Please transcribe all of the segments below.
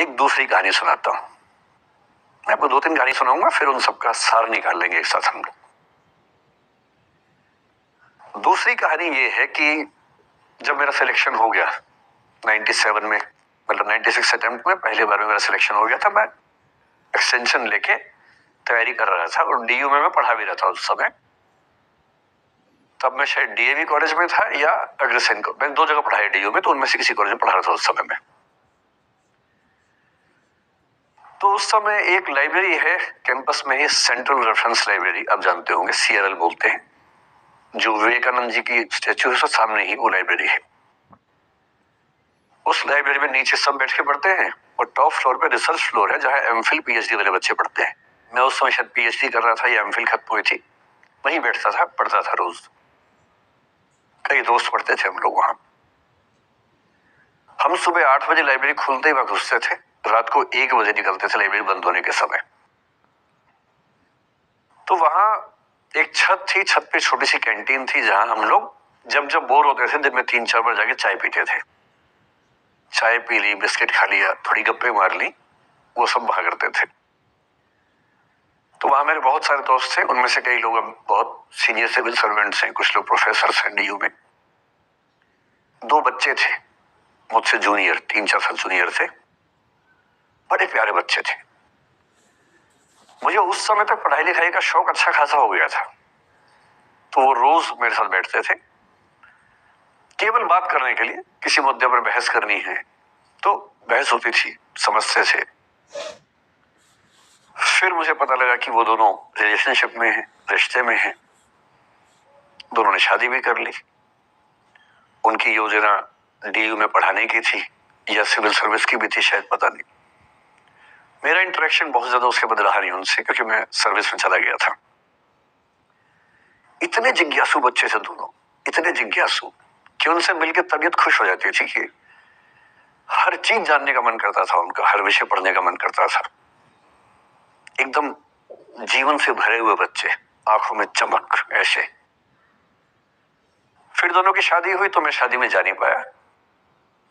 एक दूसरी कहानी सुनाता हूं। मैं आपको 2-3 कहानी सुनाऊंगा, फिर उन सबका सार निकाल लेंगे एक साथ हम लोग। दूसरी कहानी ये है कि जब मेरा सिलेक्शन हो गया 97 में, मतलब 96 अटेम्प्ट में पहली बार में मेरा सिलेक्शन हो गया था। मैं एक्सटेंशन लेके तैयारी कर रहा था और डीयू में मैं पढ़ा भी रहा था उस समय। तब मैं शायद डीएवी कॉलेज में था या अग्रसेन को, मैं 2 जगह पढ़ाया डीयू में, तो उनमें से किसी कॉलेज में पढ़ा रहा था उस समय में। तो उस समय एक लाइब्रेरी है कैंपस में ही, सेंट्रल रेफरेंस लाइब्रेरी, आप जानते होंगे, सीआरएल बोलते हैं, जो विवेकानंद जी की स्टैच्यू है उसके सामने ही वो लाइब्रेरी है। उस लाइब्रेरी में नीचे सब बैठ के पढ़ते हैं और टॉप फ्लोर पे रिसर्च फ्लोर है जहां एमफिल पीएचडी वाले बच्चे पढ़ते हैं। मैं उस समय शायद पीएचडी कर रहा था या एमफिल खत्म हुई थी, वहीं बैठता था, पढ़ता था रोज। कई दोस्त पढ़ते थे हम लोग वहां। हम सुबह 8 बजे लाइब्रेरी खुलते ही वहां घुसते थे, रात को 1 बजे निकलते थे लाइब्रेरी बंद होने के समय। तो वहां एक छत थी, छत पे छोटी सी कैंटीन थी जहां हम लोग जब जब बोर होते थे दिन में 3-4 बार जाके चाय पीते थे। चाय पी ली, बिस्किट खा लिया, थोड़ी गप्पे मार ली, वो सब वहां करते थे। तो वहां मेरे बहुत सारे दोस्त थे, उनमें से कई लोग अब बहुत सीनियर सिविल सर्वेंट्स हैं, कुछ लोग प्रोफेसर हैं डीयू में। 2 बच्चे थे मुझसे जूनियर, 3-4 साल जूनियर थे, बड़े प्यारे बच्चे थे। मुझे उस समय तक पढ़ाई लिखाई का शौक अच्छा खासा हो गया था, तो वो रोज मेरे साथ बैठते थे केवल बात करने के लिए। किसी मुद्दे पर बहस करनी है तो बहस होती थी, समझते थे। फिर मुझे पता लगा कि वो दोनों रिलेशनशिप में हैं, रिश्ते में हैं। दोनों ने शादी भी कर ली। उनकी योजना डीयू में पढ़ाने की थी या सिविल सर्विस की भी थी, शायद पता नहीं। मेरा इंटरेक्शन बहुत ज्यादा उसके बाद रहा नहीं उनसे, क्योंकि मैं सर्विस में चला गया था। इतने जिज्ञासु बच्चे थे दोनों, इतने जिज्ञासु कि उनसे मिलकर तबीयत खुश हो जाती थी कि हर चीज जानने का मन करता था उनका, हर विषय पढ़ने का मन करता था। एकदम जीवन से भरे हुए बच्चे, आंखों में चमक ऐसे। फिर दोनों की शादी हुई तो मैं शादी में जा नहीं पाया,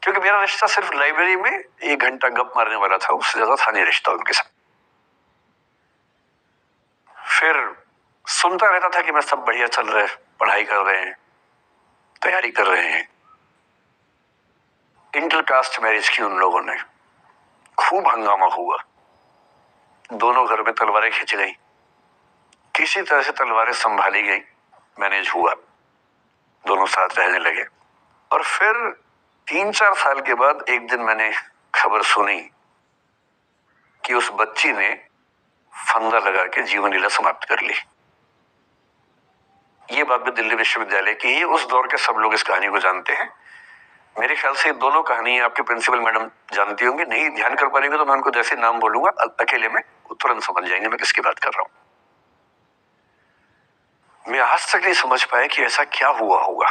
क्योंकि मेरा रिश्ता सिर्फ लाइब्रेरी में 1 घंटा गप मारने वाला था, उससे ज्यादा था नहीं रिश्ता उनके साथ। फिर सुनता रहता था कि मैं सब बढ़िया चल रहा है, पढ़ाई कर रहे हैं, तैयारी कर रहे हैं। इंटरकास्ट मैरिज की उन लोगों ने, खूब हंगामा हुआ, दोनों घर में तलवारें खींच गई, किसी तरह से तलवारें संभाली गई, मैनेज हुआ, दोनों साथ रहने लगे। और फिर 3-4 साल के बाद एक दिन मैंने खबर सुनी कि उस बच्ची ने फंदा लगा के जीवन लीला समाप्त कर ली। ये बात भी दिल्ली विश्वविद्यालय की ही, उस दौर के सब लोग इस कहानी को जानते हैं। मेरे ख्याल से दोनों कहानी आपके प्रिंसिपल मैडम जानती होंगी, नहीं ध्यान कर पाएंगे तो मैं उनको जैसे नाम बोलूंगा अकेले में तुरंत समझ जाएंगे मैं किसकी बात कर रहा हूं। मैं आज तक नहीं समझ पाया कि ऐसा क्या हुआ होगा।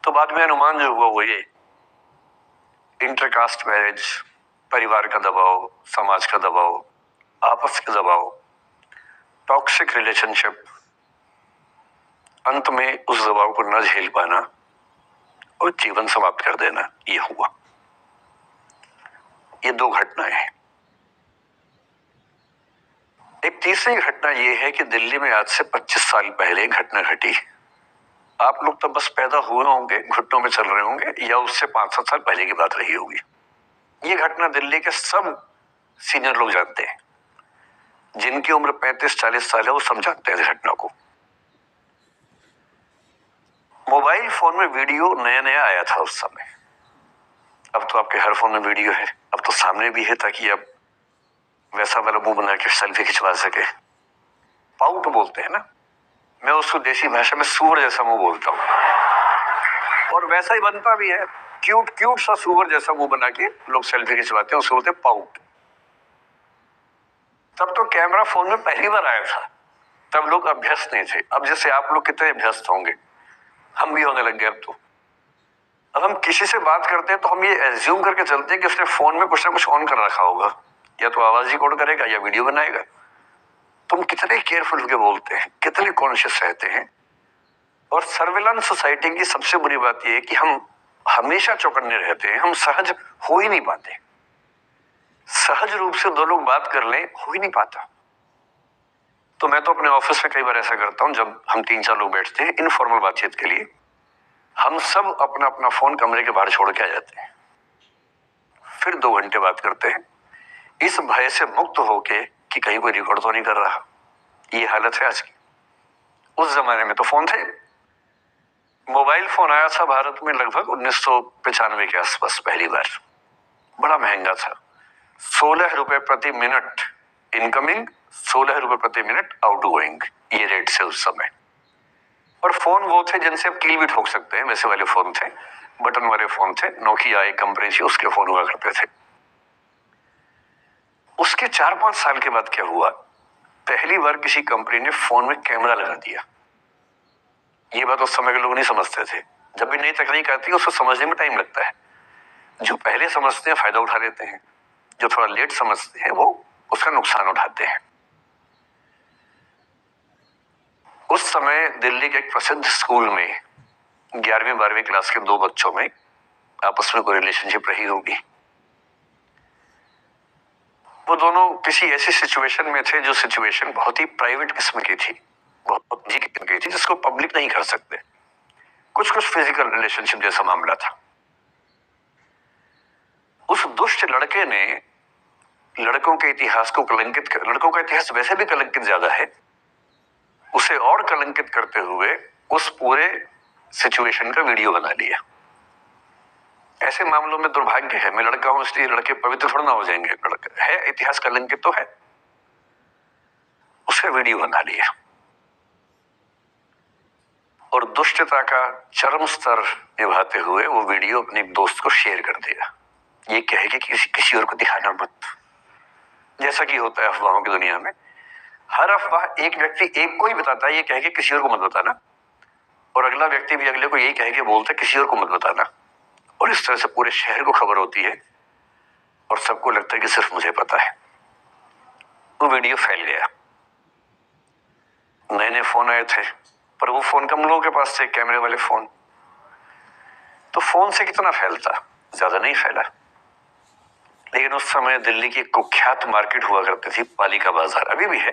तो बाद में अनुमान जो हुआ वो ये, इंटरकास्ट मैरिज, परिवार का दबाव, समाज का दबाव, आपस का दबाव, टॉक्सिक रिलेशनशिप, अंत में उस दबाव को न झेल पाना और जीवन समाप्त कर देना, ये हुआ। ये 2 घटनाएं हैं। एक तीसरी घटना ये है कि दिल्ली में आज से 25 साल पहले घटना घटी। आप लोग तो बस पैदा हुए होंगे, घुटनों में चल रहे होंगे, या उससे 5-7 साल पहले की बात रही होगी। ये घटना दिल्ली के सब सीनियर लोग जानते हैं, जिनकी उम्र 35-40 साल है वो सब जानते हैं इस घटना को। मोबाइल फोन में वीडियो नया नया आया था उस समय। अब तो आपके हर फोन में वीडियो है, अब तो सामने भी है, ताकि अब वैसा वाला मुंह बना के सेल्फी खिंचवा सके। पाउट बोलते हैं ना, मैं उसको देसी भाषा में सूअर जैसा मुंह बोलता हूं, और वैसा ही बनता भी है, क्यूट क्यूट सा सूअर जैसा मुंह बना के लोग सेल्फी खिंचवाते हैं, उसको बोलते हैं पाउट। तब तो कैमरा फोन में पहली बार आया था, तब लोग अभ्यस्त नहीं थे। अब जैसे आप लोग कितने अभ्यस्त होंगे, हम भी होने लग गए। अब हम किसी से बात करते हैं तो हम ये एज्यूम करके चलते हैं कि उसने फोन में कुछ ना कुछ ऑन कर रखा होगा, या तो आवाज रिकॉर्ड करेगा या वीडियो बनाएगा। तुम कितने केयरफुल होकर बोलते हैं, कितने कॉन्शियस रहते हैं। और सर्विलांस सोसाइटी की सबसे बुरी बात यह है कि हम हमेशा चौकन्ने रहते हैं, हम सहज हो ही नहीं पाते। सहज रूप से दो लोग बात कर लें, हो ही नहीं पाता। तो मैं तो अपने ऑफिस में कई बार ऐसा करता हूं, जब हम 3-4 लोग बैठते हैं इनफॉर्मल बातचीत के लिए, हम सब अपना अपना फोन कमरे के बाहर छोड़ के आ जाते हैं, फिर 2 घंटे बात करते हैं, इस भय से मुक्त होके कि कहीं कोई रिकॉर्ड तो नहीं कर रहा। ये हालत है आज की। उस जमाने में तो फोन थे। मोबाइल फोन आया था भारत में लगभग 1995 के आसपास पहली बार। बड़ा महंगा था, 16 रुपए प्रति मिनट इनकमिंग, 16 रुपए प्रति मिनट आउटगोइंग, ये रेट से उस समय। और फोन वो थे जिनसे आप कील भी ठोक सकते हैं, वैसे वाले फोन थे, बटन वाले फोन थे, नोकिया एक कंपनी थी, उसके फोन हुआ करते थे। उसके 4-5 साल के बाद क्या हुआ, पहली बार किसी कंपनी ने फोन में कैमरा लगा दिया। ये बात उस समय के लोग नहीं समझते थे। जब भी नई तकनीक आती है उसको समझने में टाइम लगता है। जो पहले समझते हैं फायदा उठा लेते हैं, जो थोड़ा लेट समझते हैं वो उसका नुकसान उठाते हैं। उस समय दिल्ली के एक प्रसिद्ध स्कूल में 11वीं-12वीं क्लास के 2 बच्चों में आपस में कोई रिलेशनशिप रही होगी। वो दोनों किसी ऐसी सिचुएशन में थे जो सिचुएशन बहुत ही प्राइवेट किस्म की थी, बहुत निजी किस्म की थी, जिसको पब्लिक नहीं कर सकते। कुछ फिजिकल रिलेशनशिप जैसा मामला था। उस दुष्ट लड़के ने लड़कों के इतिहास को कलंकित कर, लड़कों का इतिहास वैसे भी कलंकित ज्यादा है, उसे और कलंकित करते हुए उस पूरे सिचुएशन का वीडियो बना लिया। ऐसे मामलों में दुर्भाग्य है, मैं लड़का हूं इसलिए लड़के पवित्र थोड़ा ना हो जाएंगे, लड़का है इतिहास कलंकित तो है, उसे वीडियो बना लिया और दुष्टता का चरम स्तर निभाते हुए वो वीडियो अपने एक दोस्त को शेयर कर दिया। ये कहे कि किसी और को दिखाना मत, जैसा कि होता है अफवाहों की दुनिया में। हर अफवाह एक व्यक्ति एक को ही बताता है, ये कह के किसी और को मत बताना, और अगला व्यक्ति भी अगले को यही कह के बोलता है किसी और को मत बताना, और इस तरह से पूरे शहर को खबर होती है और सबको लगता है कि सिर्फ मुझे पता है। वो वीडियो फैल गया। नए नए फोन आए थे, पर वो फोन कम लोगों के पास थे, कैमरे वाले फोन। तो फोन से कितना फैलता, ज्यादा नहीं फैला। लेकिन उस समय दिल्ली की कुख्यात मार्केट हुआ करती थी, पालिका बाजार, अभी भी है,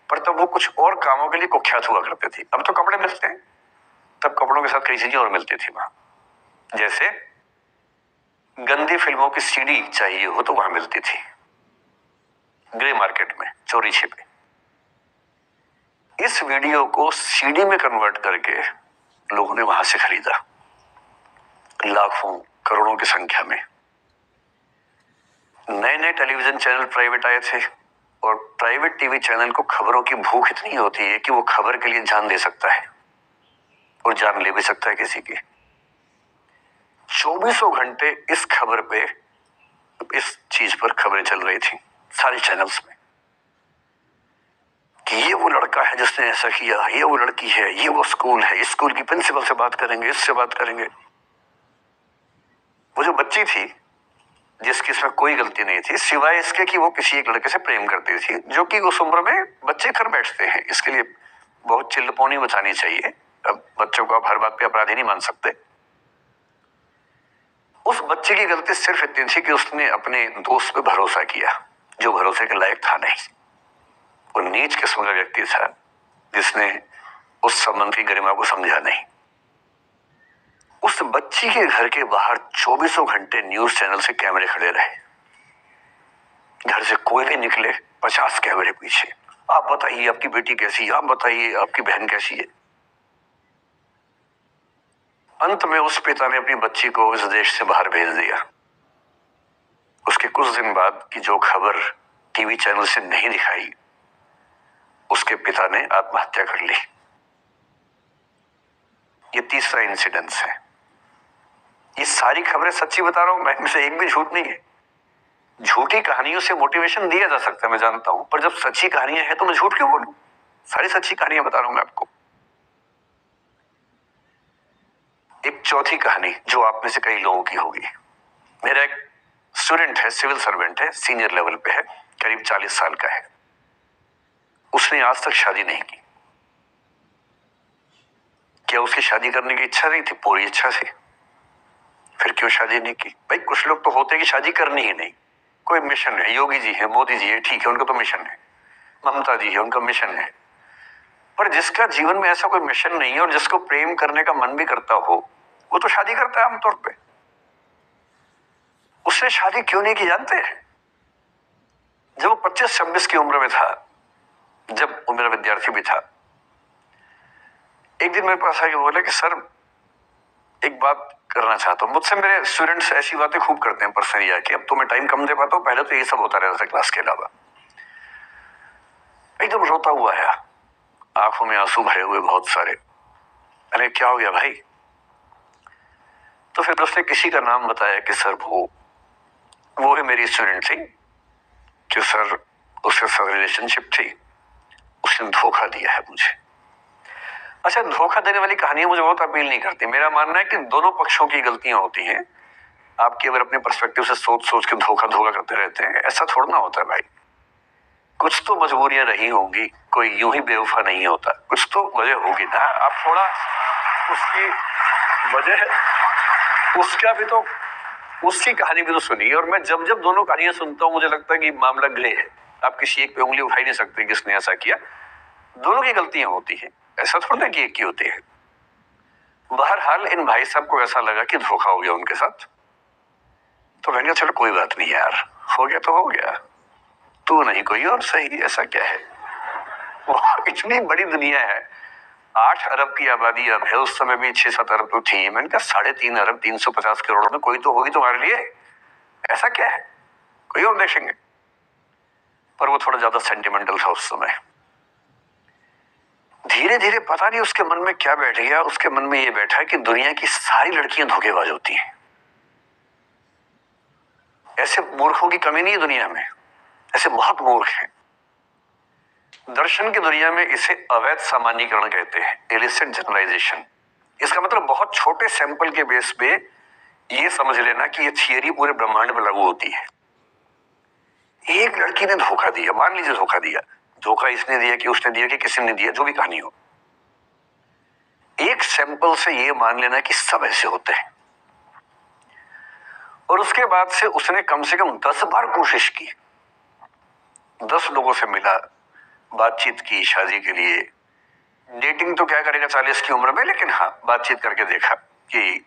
पर तब वो कुछ और कामों के लिए कुख्यात हुआ करते थे। अब तो कपड़े मिलते हैं, तब कपड़ों के साथ कई चीजें और मिलती थी वहां। जैसे गंदी फिल्मों की सीडी चाहिए हो तो वहां मिलती थी, ग्रे मार्केट में चोरी छिपे। इस वीडियो को सीडी में कन्वर्ट करके लोगों ने वहां से खरीदा, लाखों करोड़ों की संख्या में। नए नए टेलीविजन चैनल प्राइवेट आए थे, और प्राइवेट टीवी चैनल को खबरों की भूख इतनी होती है कि वो खबर के लिए जान दे सकता है और जान ले भी सकता है किसी की। 24 घंटे इस खबर पे, इस चीज पर खबरें चल रही थी सारे चैनल्स में कि ये वो लड़का है जिसने ऐसा किया, ये वो लड़की है, ये वो स्कूल है, इस स्कूल की प्रिंसिपल से बात करेंगे, इससे बात करेंगे। वो जो बच्ची थी जिसकी इसमें कोई गलती नहीं थी, सिवाय इसके कि वो किसी एक लड़के से प्रेम करती थी, जो कि उस उम्र में बच्चे कर बैठते हैं, इसके लिए बहुत चिल्लपौनी बचानी चाहिए। अब बच्चों को आप हर बात पे अपराधी नहीं मान सकते। उस बच्चे की गलती सिर्फ इतनी थी कि उसने अपने दोस्त पे भरोसा किया, जो भरोसे के लायक था नहीं। वो नीच किस्म का व्यक्ति था जिसने उस संबंध की गरिमा को समझा नहीं। उस बच्ची के घर के बाहर 24 घंटे न्यूज चैनल से कैमरे खड़े रहे। घर से कोई भी निकले 50 कैमरे पीछे, आप बताइए आपकी बेटी कैसी है, आप बताइए आपकी बहन कैसी है। अंत में उस पिता ने अपनी बच्ची को इस देश से बाहर भेज दिया। उसके कुछ दिन बाद की जो खबर टीवी चैनल से नहीं दिखाई, उसके पिता ने आत्महत्या कर ली। ये तीसरा इंसिडेंस है। ये सारी खबरें सच्ची बता रहा हूं मैं, इनमें से एक भी झूठ नहीं है। झूठी कहानियों से मोटिवेशन दिया जा सकता है, मैं जानता हूं, पर जब सच्ची कहानियां हैं तो मैं झूठ क्यों बोलूं? सारी सच्ची कहानियां बता रहा हूं मैं आपको। एक चौथी कहानी जो आप में से कई लोगों की होगी। मेरा एक स्टूडेंट है, सिविल सर्वेंट है, सीनियर लेवल पे है, करीब 40 साल का है। उसने आज तक शादी नहीं की। क्या उसकी शादी करने की इच्छा नहीं थी? पूरी इच्छा थी। फिर क्यों शादी नहीं की? भाई कुछ लोग तो होते हैं कि शादी करनी ही नहीं, कोई मिशन है, योगी जी है, मोदी जी है, ठीक है, उनका तो मिशन है, ममता जी है, उनका मिशन है। पर जिसका जीवन में ऐसा कोई मिशन नहीं है और जिसको प्रेम करने का मन भी करता हो, वो तो शादी करता है आमतौर पे। उसने शादी क्यों नहीं की जानते हैं? जब वो 25-26 की उम्र में था, जब वो मेरा विद्यार्थी भी था, एक दिन मेरे पास आके बोला कि सर एक बात करना चाहता हूँ। मुझसे मेरे स्टूडेंट्स ऐसी बातें खूब करते हैं पर्सनली आके, अब तो मैं टाइम कम दे पाता हूँ, पहले तो ये सब होता रहता था क्लास के अलावा। एकदम रोता हुआ है, आंखों में आंसू भरे हुए बहुत सारे। अरे क्या हो गया भाई? तो फिर उसने किसी का नाम बताया कि सर वो ही मेरी स्टूडेंट थी, कि सर उसके साथ रिलेशनशिप थी, उसने धोखा दिया है मुझे। अच्छा, धोखा देने वाली कहानियां मुझे बहुत अपील नहीं करती। मेरा मानना है कि दोनों पक्षों की गलतियां होती हैं। आप केवल अपने पर्सपेक्टिव से सोच सोच के धोखा धोखा करते रहते हैं, ऐसा थोड़ा ना होता है भाई। कुछ तो मजबूरियां रही होंगी, कोई यूं ही बेवफा नहीं होता, कुछ तो वजह होगी ना। आप थोड़ा उसकी वजह, उसका भी तो, उसकी कहानी भी तो सुनिए। और मैं जब जब दोनों कहानियां सुनता हूं मुझे लगता है कि मामला ग्रे है। आप किसी एक पे उंगली उठा ही नहीं सकते किसने ऐसा किया। दोनों की गलतियां होती हैं, ऐसा थोड़ा कि एक की होती है। बहरहाल इन भाई साहब को ऐसा लगा कि धोखा हो गया उनके साथ, तो मैंने कहा चलो कोई बात नहीं यार, हो गया तो हो गया, तू नहीं कोई और सही, ऐसा क्या है। वो इतनी बड़ी दुनिया है, 8 अरब की आबादी अब है, उस समय भी 6-7 अरब तो थी। मैंने कहा 3.5 अरब 350 करोड़ में कोई तो होगी तुम्हारे लिए, ऐसा क्या है, कोई और देखेंगे। पर वो थोड़ा ज्यादा सेंटिमेंटल था उस समय। धीरे धीरे पता नहीं उसके मन में क्या बैठ गया, उसके मन में ये बैठा कि दुनिया की सारी लड़कियां धोखेबाज होती हैं। ऐसे मूर्खों की कमी नहीं है दुनिया में, ऐसे बहुत मूर्ख हैं। दर्शन की दुनिया में इसे अवैध सामान्यीकरण कहते हैं, इलिसिट जनरलाइजेशन। इसका मतलब बहुत छोटे सैंपल के बेस पे ये समझ लेना कि ये थियरी पूरे ब्रह्मांड में लागू होती है। एक लड़की ने धोखा दिया, मान लीजिए धोखा दिया, धोखा इसने दिया कि उसने दिया कि किसी ने दिया, जो भी कहानी हो, एक सैंपल से ये मान लेना कि सब ऐसे होते हैं। और उसके बाद से उसने कम से कम 10 बार कोशिश की, 10 लोगों से मिला, बातचीत की शादी के लिए। डेटिंग तो क्या करेगा 40 की उम्र में, लेकिन हाँ बातचीत करके देखा कि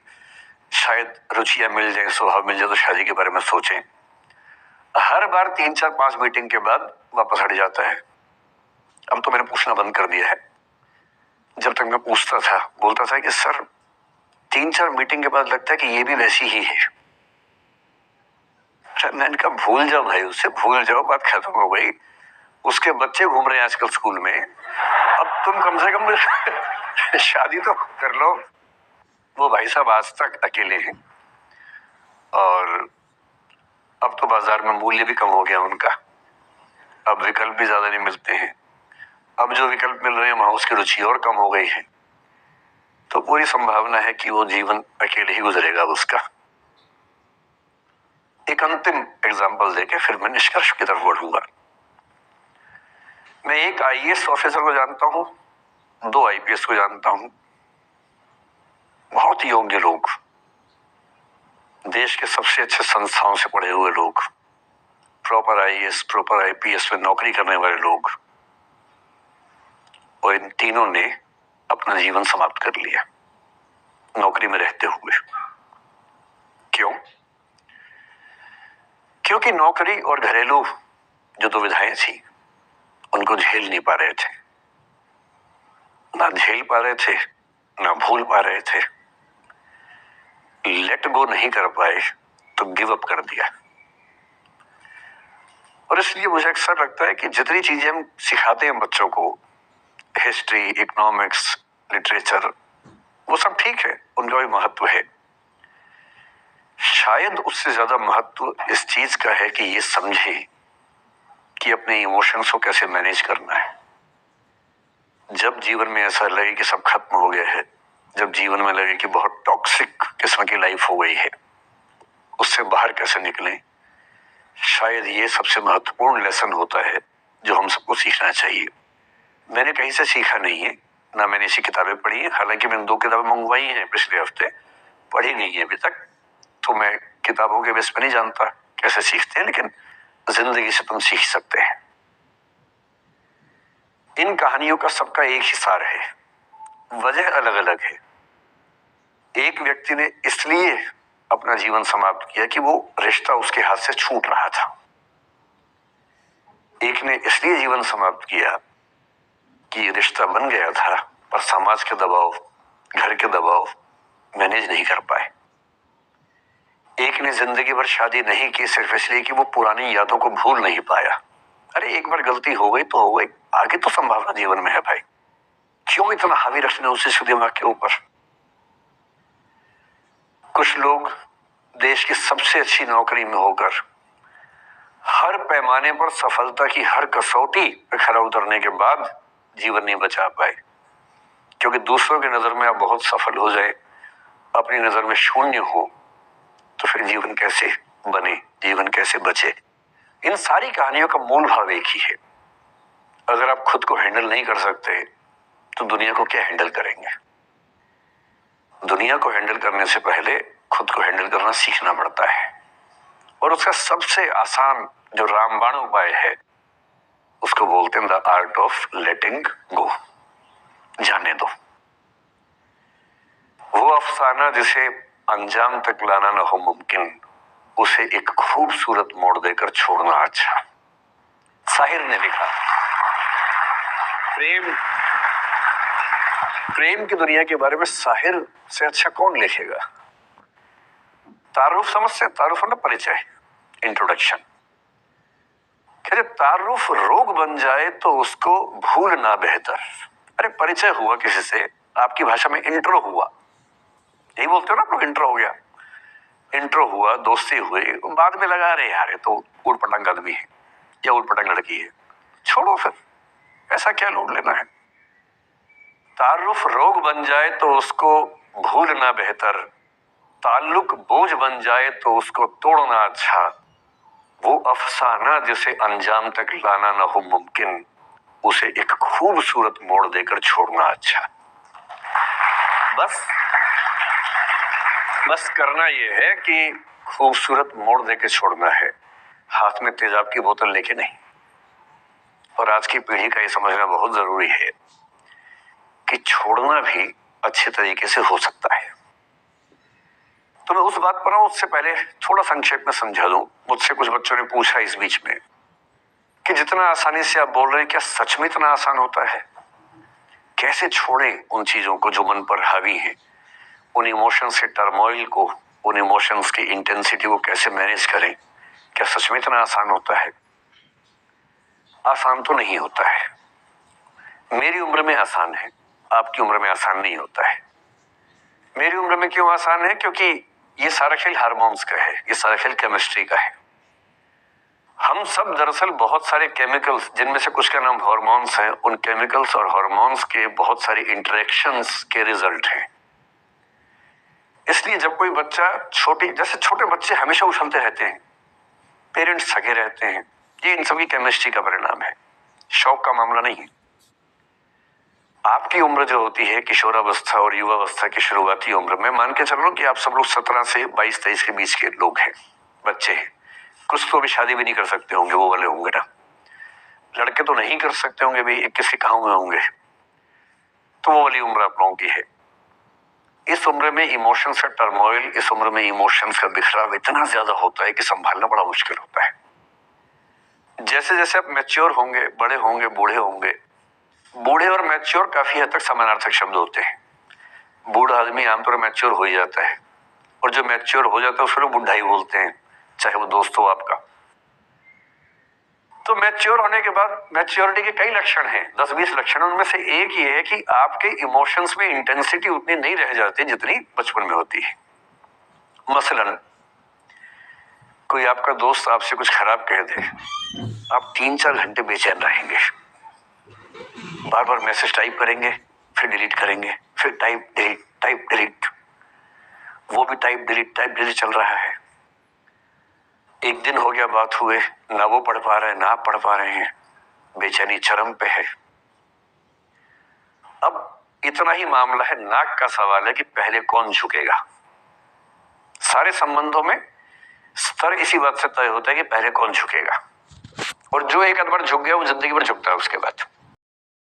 शायद रुचियां मिल जाए, स्वभाव मिल जाए, तो शादी के बारे में सोचें। हर बार 3-4-5 मीटिंग के बाद वापस हट जाता है। अब तो मैंने पूछना बंद कर दिया है। जब तक मैं पूछता था, बोलता था कि सर 3-4 मीटिंग के बाद लगता है कि ये भी वैसी ही है। मैंने कहा भूल जाओ भाई, उससे भूल जाओ, बात खत्म हो गई। उसके बच्चे घूम रहे हैं आजकल स्कूल में, अब तुम कम से कम शादी तो कर लो। वो भाई साहब आज तक अकेले हैं और अब तो बाजार में मूल्य भी कम हो गया उनका, अब विकल्प भी ज्यादा नहीं मिलते हैं। अब जो विकल्प मिल रहे हैं वहां उसकी रुचि और कम हो गई है, तो पूरी संभावना है कि वो जीवन अकेले ही गुजरेगा उसका। एक अंतिम एग्जाम्पल देके फिर मैं निष्कर्ष की तरफ बढ़ूंगा। मैं एक आईएएस ऑफिसर को जानता हूं, 2 आईपीएस को जानता हूं, बहुत योग्य लोग, देश के सबसे अच्छे संस्थाओं से पढ़े हुए लोग, प्रॉपर आईएएस प्रॉपर आईपीएस में नौकरी करने वाले लोग, और इन तीनों ने अपना जीवन समाप्त कर लिया नौकरी में रहते हुए। क्यों? क्योंकि नौकरी और घरेलू जो दुविधाएं थी उनको झेल नहीं पा रहे थे, ना झेल पा रहे थे, ना भूल पा रहे थे, लेट गो नहीं कर पाए, तो गिव अप कर दिया। और इसलिए मुझे अक्सर लगता है कि जितनी चीजें हम सिखाते हैं बच्चों को, हिस्ट्री, इकोनॉमिक्स, लिटरेचर, वो सब ठीक है, उनका भी महत्व है। शायद उससे ज्यादा महत्व इस चीज का है कि ये समझे कि अपने इमोशंस को कैसे मैनेज करना है। जब जीवन में ऐसा लगे कि सब खत्म हो गया है, जब जीवन में लगे कि बहुत टॉक्सिक किस्म की लाइफ हो गई है, उससे बाहर कैसे निकलें, शायद ये सबसे महत्वपूर्ण लेसन होता है जो हम सबको सीखना चाहिए। मैंने कहीं से सीखा नहीं है, ना मैंने ऐसी किताबें पढ़ी हैं, हालांकि मैंने 2 किताबें मंगवाई हैं पिछले हफ्ते, पढ़ी नहीं है अभी तक, तो मैं किताबों के बेस पर नहीं जानता कैसे सीखते हैं, लेकिन जिंदगी से तुम सीख सकते हैं। इन कहानियों का सबका एक ही सार है, वजह अलग अलग है। एक व्यक्ति ने इसलिए अपना जीवन समाप्त किया कि वो रिश्ता उसके हाथ से छूट रहा था। एक ने इसलिए जीवन समाप्त किया कि रिश्ता बन गया था पर समाज के दबाव, घर के दबाव मैनेज नहीं कर पाए। एक ने जिंदगी भर शादी नहीं की सिर्फ इसलिए कि वो पुरानी यादों को भूल नहीं पाया। अरे एक बार गलती हो गई तो हो गई, आगे तो संभावना जीवन में है भाई, क्यों इतना हावी रखना उसी दिमाग के ऊपर। कुछ लोग देश की सबसे अच्छी नौकरी में होकर हर पैमाने पर सफलता की हर कसौटी पे खरा उतरने के बाद जीवन नहीं बचा पाए, क्योंकि दूसरों की नजर में आप बहुत सफल हो जाए, अपनी नजर में शून्य हो, तो फिर जीवन कैसे बने, जीवन कैसे बचे। इन सारी कहानियों का मूल भाव एक ही है, अगर आप खुद को हैंडल नहीं कर सकते तो दुनिया को क्या हैंडल करेंगे। दुनिया को हैंडल करने से पहले खुद को हैंडल करना सीखना पड़ता है, और उसका सबसे आसान जो रामबाण उपाय है उसको बोलते हैं द आर्ट ऑफ लेटिंग गो। जाने दो। वो अफसाना जिसे अंजाम तक लाना न हो मुमकिन, उसे एक खूबसूरत मोड़ देकर छोड़ना अच्छा। साहिर ने लिखा, प्रेम की दुनिया के बारे में साहिर से अच्छा कौन लिखेगा। तारुफ समझते हैं, तारुफ मतलब परिचय, इंट्रोडक्शन। कहते तारुफ रोग बन जाए तो उसको भूल ना बेहतर। अरे परिचय हुआ किसी से, आपकी भाषा में इंट्रो हुआ, यही बोलते हो ना आप लोग, इंट्रो हो गया, इंट्रो हुआ, दोस्ती हुई, बाद में लगा रहे यार तो उड़ पटांग आदमी है या उड़ पटांग लड़की है, छोड़ो फिर, ऐसा क्या लूट लेना है। तारुफ रोग बन जाए तो उसको भूलना बेहतर, ताल्लुक बोझ बन जाए तो उसको तोड़ना अच्छा। वो अफसाना जिसे अंजाम तक लाना न हो मुमकिन, उसे एक खूबसूरत मोड़ देकर छोड़ना अच्छा। बस करना यह है कि खूबसूरत मोड़ देकर छोड़ना है, हाथ में तेजाब की बोतल लेके नहीं। और आज की पीढ़ी का ये समझना बहुत जरूरी है कि छोड़ना भी अच्छे तरीके से हो सकता है। तो मैं उस बात पर आऊं उससे पहले थोड़ा संक्षेप में समझा दूं। मुझसे कुछ बच्चों ने पूछा इस बीच में कि जितना आसानी से आप बोल रहे हैं, क्या सच में इतना आसान होता है? कैसे छोड़ें उन चीजों को जो मन पर हावी हैं, उन इमोशंस के टर्मोइल को, उन इमोशंस की इंटेंसिटी को कैसे मैनेज करें? क्या सच में इतना आसान होता है? आसान तो नहीं होता है। मेरी उम्र में आसान है, आपकी उम्र में आसान नहीं होता है। मेरी उम्र में क्यों आसान है? क्योंकि ये सारा खेल हार्मोन्स का है, ये सारा खेल केमिस्ट्री का है। हम सब दरअसल बहुत सारे केमिकल्स, जिनमें से कुछ का नाम हार्मोन्स है, उन केमिकल्स और हार्मोन्स के बहुत सारे इंटरेक्शंस के रिजल्ट हैं। इसलिए जब कोई बच्चा जैसे छोटे बच्चे हमेशा उछलते रहते हैं, पेरेंट्स थके रहते हैं, ये इन सभी केमिस्ट्री का परिणाम है, शौक का मामला नहीं है। आपकी उम्र जो होती है किशोरावस्था और युवावस्था की शुरुआती उम्र में, मान के चलो कि आप सब लोग 17 से 22-23 के बीच के लोग हैं, बच्चे हैं। कुछ तो अभी शादी भी नहीं कर सकते होंगे, वो वाले होंगे ना। लड़के तो नहीं कर सकते होंगे भी, 21 के कहाँ हुए होंगे, तो वो वाली उम्र आप लोगों की है। इस उम्र में इमोशंस का टर्मोइल, इस उम्र में इमोशंस का बिखराव इतना ज्यादा होता है कि संभालना बड़ा मुश्किल होता है। जैसे जैसे आप मैच्योर होंगे, बड़े होंगे, बूढ़े होंगे, बूढ़े और मैच्योर काफी हद तक समानार्थक शब्द होते हैं। बूढ़ा आदमी आमतौर पर मैच्योर हो ही जाता है, और जो मैच्योर हो जाता है उसको बुढ़ा ही बोलते हैं, चाहे वो दोस्त हो आपका। तो मैच्योर होने के बाद मैच्योरिटी के कई लक्षण हैं, 10-20 लक्षण। उनमें से एक ये है कि आपके इमोशंस में इंटेंसिटी उतनी नहीं रह जाती जितनी बचपन में होती है। मसलन कोई आपका दोस्त आपसे कुछ खराब कह दे, आप 3-4 घंटे बेचैन रहेंगे, बार बार मैसेज टाइप करेंगे, फिर डिलीट करेंगे, फिर टाइप डिलीट, वो भी टाइप डिलीट चल रहा है। एक दिन हो गया बात हुए, ना वो पढ़ पा रहे हैं ना आप पढ़ पा रहे हैं, बेचैनी चरम पे है। अब इतना ही मामला है, नाक का सवाल है कि पहले कौन झुकेगा। सारे संबंधों में स्तर इसी बात से तय होता है कि पहले कौन झुकेगा। और जो एक आध बार झुक गया वो जिंदगी भर झुकता है उसके बाद।